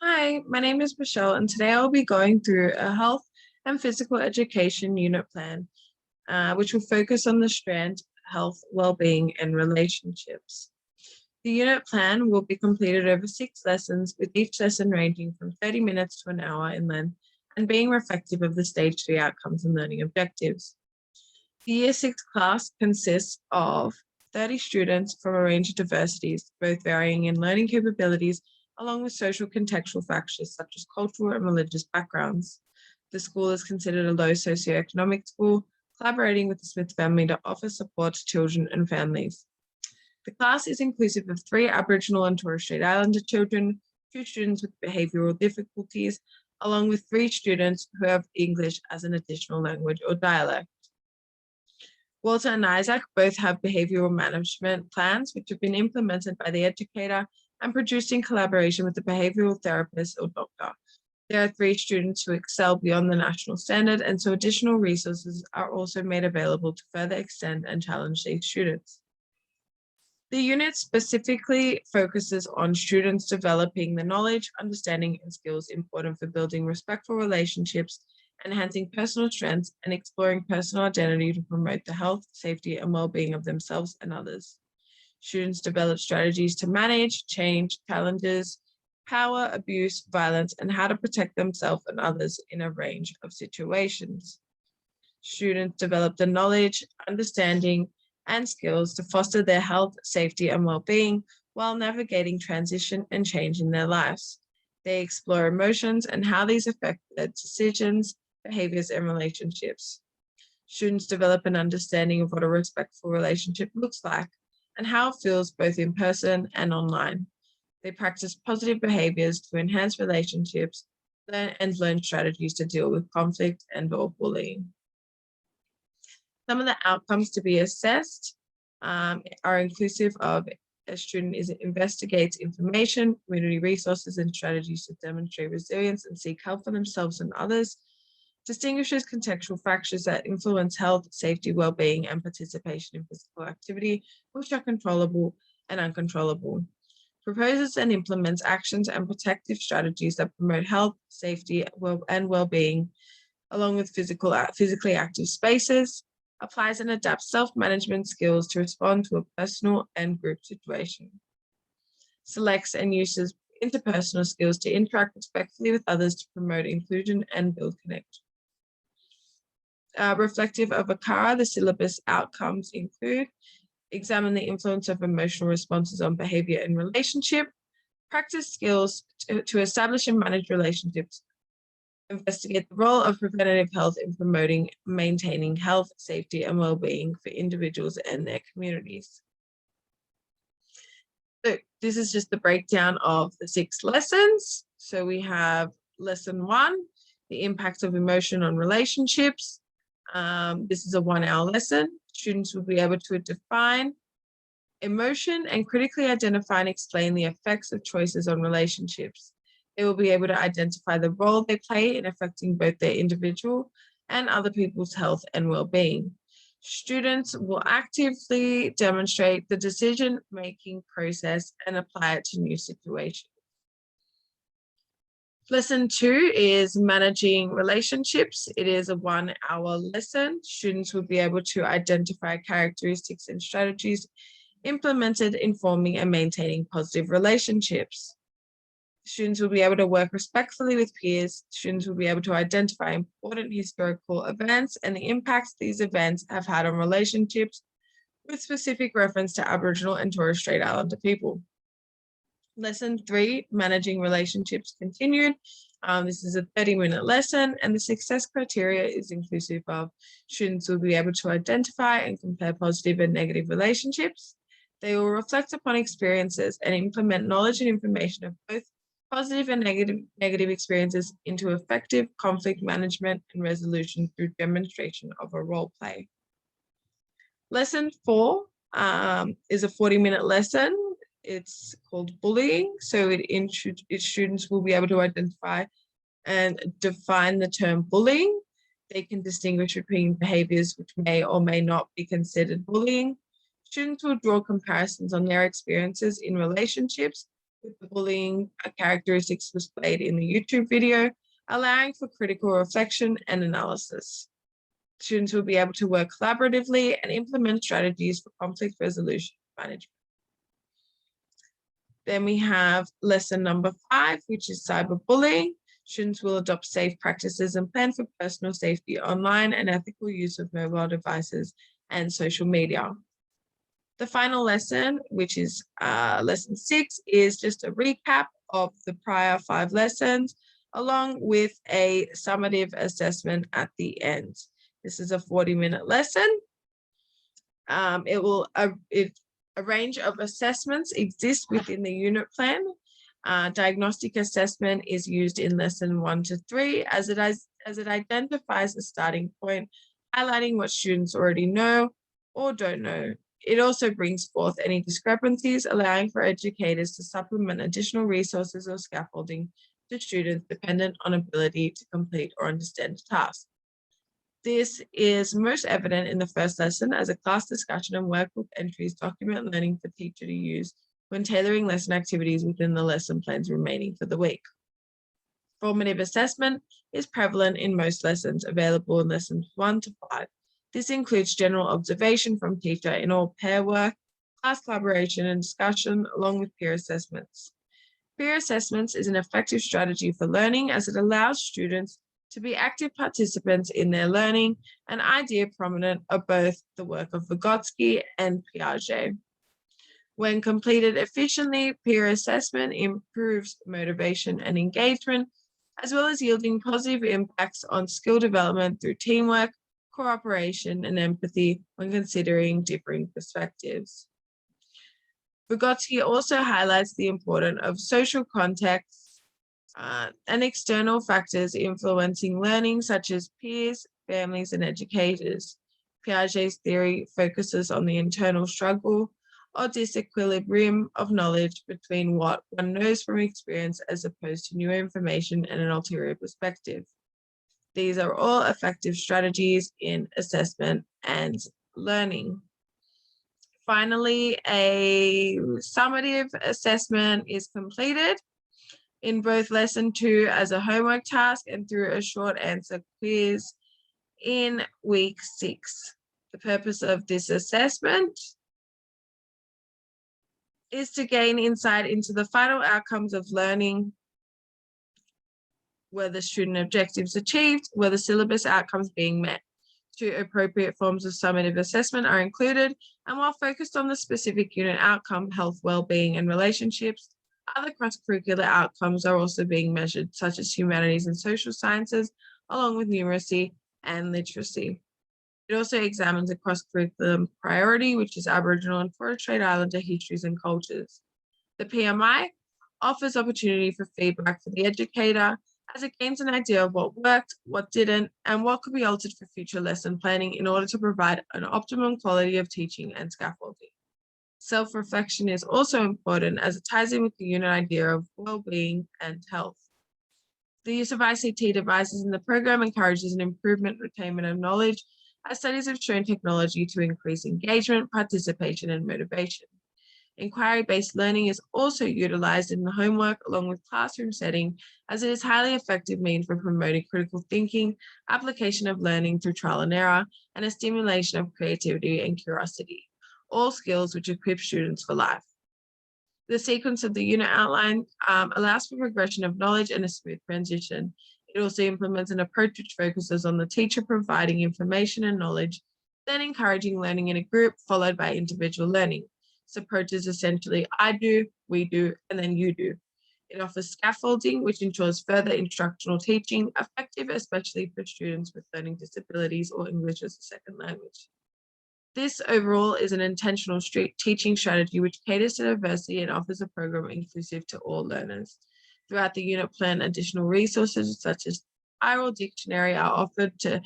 Hi, my name is Michelle, and today I'll be going through a health and physical education unit plan, which will focus on the strand health, well-being, and relationships. The unit plan will be completed over 6 lessons, with each lesson ranging from 30 minutes to an hour in length and being reflective of the stage 3 outcomes and learning objectives. The Year 6 class consists of 30 students from a range of diversities, both varying in learning capabilities along with social contextual factors such as cultural and religious backgrounds. The school is considered a low socioeconomic school, collaborating with the Smith family to offer support to children and families. The class is inclusive of 3 Aboriginal and Torres Strait Islander children, 2 students with behavioural difficulties, along with 3 students who have English as an additional language or dialect. Walter and Isaac both have behavioural management plans, which have been implemented by the educator and produced in collaboration with the behavioural therapist or doctor. There are 3 students who excel beyond the national standard, and so additional resources are also made available to further extend and challenge these students. The unit specifically focuses on students developing the knowledge, understanding, and skills important for building respectful relationships, enhancing personal strengths, and exploring personal identity to promote the health, safety, and well-being of themselves and others. Students develop strategies to manage, change, challenges, power, abuse, violence, and how to protect themselves and others in a range of situations. Students develop the knowledge, understanding, and skills to foster their health, safety, and well-being while navigating transition and change in their lives. They explore emotions and how these affect their decisions, behaviors, and relationships. Students develop an understanding of what a respectful relationship looks like and how it feels both in person and online. They practice positive behaviors to enhance relationships and learn strategies to deal with conflict and/or bullying. Some of the outcomes to be assessed are inclusive of a student investigates information, community resources, and strategies to demonstrate resilience and seek help for themselves and others, distinguishes contextual factors that influence health, safety, well-being, and participation in physical activity, which are controllable and uncontrollable, proposes and implements actions and protective strategies that promote health, safety, and well-being, along with physically active spaces, applies and adapts self-management skills to respond to a personal and group situation, selects and uses interpersonal skills to interact respectfully with others to promote inclusion and build connection. Reflective of ACARA, the syllabus outcomes include examine the influence of emotional responses on behavior and relationship, practice skills to establish and manage relationships, investigate the role of preventative health in promoting, maintaining health, safety, and well-being for individuals and their communities. So this is just the breakdown of the 6 lessons. So we have lesson 1, the impact of emotion on relationships. This is a 1-hour lesson. Students will be able to define emotion and critically identify and explain the effects of choices on relationships. They will be able to identify the role they play in affecting both their individual and other people's health and well-being. Students will actively demonstrate the decision-making process and apply it to new situations. Lesson 2 is managing relationships. It is a 1-hour lesson. Students will be able to identify characteristics and strategies implemented in forming and maintaining positive relationships. Students will be able to work respectfully with peers. Students will be able to identify important historical events and the impacts these events have had on relationships, with specific reference to Aboriginal and Torres Strait Islander people. Lesson 3, managing relationships continued. This is a 30-minute lesson, and the success criteria is inclusive of students will be able to identify and compare positive and negative relationships. They will reflect upon experiences and implement knowledge and information of both positive and negative experiences into effective conflict management and resolution through demonstration of a role play. Lesson 4 is a 40-minute lesson. It's called bullying. So students will be able to identify and define the term bullying. They can distinguish between behaviors which may or may not be considered bullying. Students will draw comparisons on their experiences in relationships with the bullying characteristics displayed in the YouTube video, allowing for critical reflection and analysis. Students will be able to work collaboratively and implement strategies for conflict resolution management. Then we have lesson number 5, which is cyberbullying. Students will adopt safe practices and plan for personal safety online and ethical use of mobile devices and social media. The final lesson, which is lesson 6, is just a recap of the prior 5 lessons, along with a summative assessment at the end. This is a 40-minute lesson. A range of assessments exist within the unit plan. Diagnostic assessment is used in lesson 1 to 3 as it identifies a starting point, highlighting what students already know or don't know. It also brings forth any discrepancies, allowing for educators to supplement additional resources or scaffolding to students dependent on ability to complete or understand a task. This is most evident in the first lesson as a class discussion and workbook entries document learning for teacher to use when tailoring lesson activities within the lesson plans remaining for the week. Formative assessment is prevalent in most lessons available in lessons 1 to 5. This includes general observation from teacher in all pair work, class collaboration and discussion, along with peer assessments. Peer assessments is an effective strategy for learning as it allows students to be active participants in their learning, an idea prominent of both the work of Vygotsky and Piaget. When completed efficiently, peer assessment improves motivation and engagement, as well as yielding positive impacts on skill development through teamwork, cooperation, and empathy when considering differing perspectives. Vygotsky also highlights the importance of social context and external factors influencing learning, such as peers, families, and educators. Piaget's theory focuses on the internal struggle or disequilibrium of knowledge between what one knows from experience as opposed to new information and an ulterior perspective. These are all effective strategies in assessment and learning. Finally, a summative assessment is completed in both lesson 2 as a homework task and through a short answer quiz in week 6. The purpose of this assessment is to gain insight into the final outcomes of learning, were the student objectives achieved, were the syllabus outcomes being met. 2 appropriate forms of summative assessment are included, and while focused on the specific unit outcome, health, well-being, and relationships, other cross-curricular outcomes are also being measured, such as humanities and social sciences, along with numeracy and literacy. It also examines a cross-curriculum priority, which is Aboriginal and Torres Strait Islander histories and cultures. The PMI offers opportunity for feedback for the educator as it gains an idea of what worked, what didn't, and what could be altered for future lesson planning in order to provide an optimum quality of teaching and scaffolding. Self-reflection is also important as it ties in with the unit idea of well-being and health. The use of ICT devices in the program encourages an improvement retainment of knowledge, as studies have shown technology to increase engagement, participation, and motivation. Inquiry-based learning is also utilized in the homework along with classroom setting, as it is a highly effective means for promoting critical thinking, application of learning through trial and error, and a stimulation of creativity and curiosity, all skills which equip students for life. The sequence of the unit outline allows for progression of knowledge and a smooth transition. It also implements an approach which focuses on the teacher providing information and knowledge, then encouraging learning in a group, followed by individual learning. This approach is essentially I do, we do, and then you do. It offers scaffolding, which ensures further instructional teaching, effective especially for students with learning disabilities or English as a second language. This overall is an intentional teaching strategy which caters to diversity and offers a program inclusive to all learners. Throughout the unit plan, additional resources such as Spiral Dictionary are offered to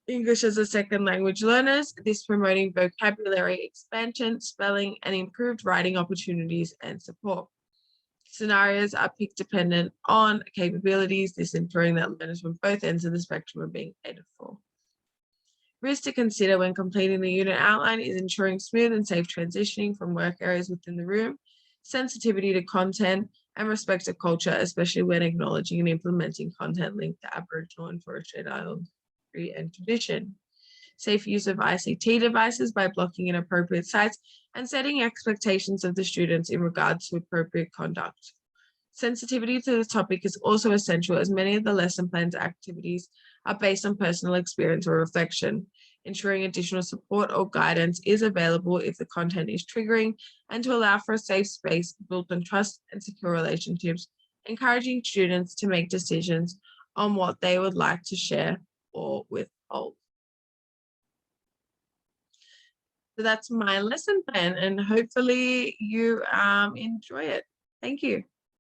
English as a second language learners, this promoting vocabulary expansion, spelling, and improved writing opportunities and support. Scenarios are picked dependent on capabilities, this ensuring that learners from both ends of the spectrum are being catered for. Risks to consider when completing the unit outline is ensuring smooth and safe transitioning from work areas within the room. sensitivity to content, and respect for culture, especially when acknowledging and implementing content linked to Aboriginal and Torres Strait Islander history and tradition. Safe use of ICT devices by blocking inappropriate sites and setting expectations of the students in regards to appropriate conduct. Sensitivity to the topic is also essential as many of the lesson plans activities are based on personal experience or reflection. Ensuring additional support or guidance is available if the content is triggering, and to allow for a safe space built on trust and secure relationships, encouraging students to make decisions on what they would like to share or withhold. So that's my lesson plan, and hopefully you enjoy it. Thank you.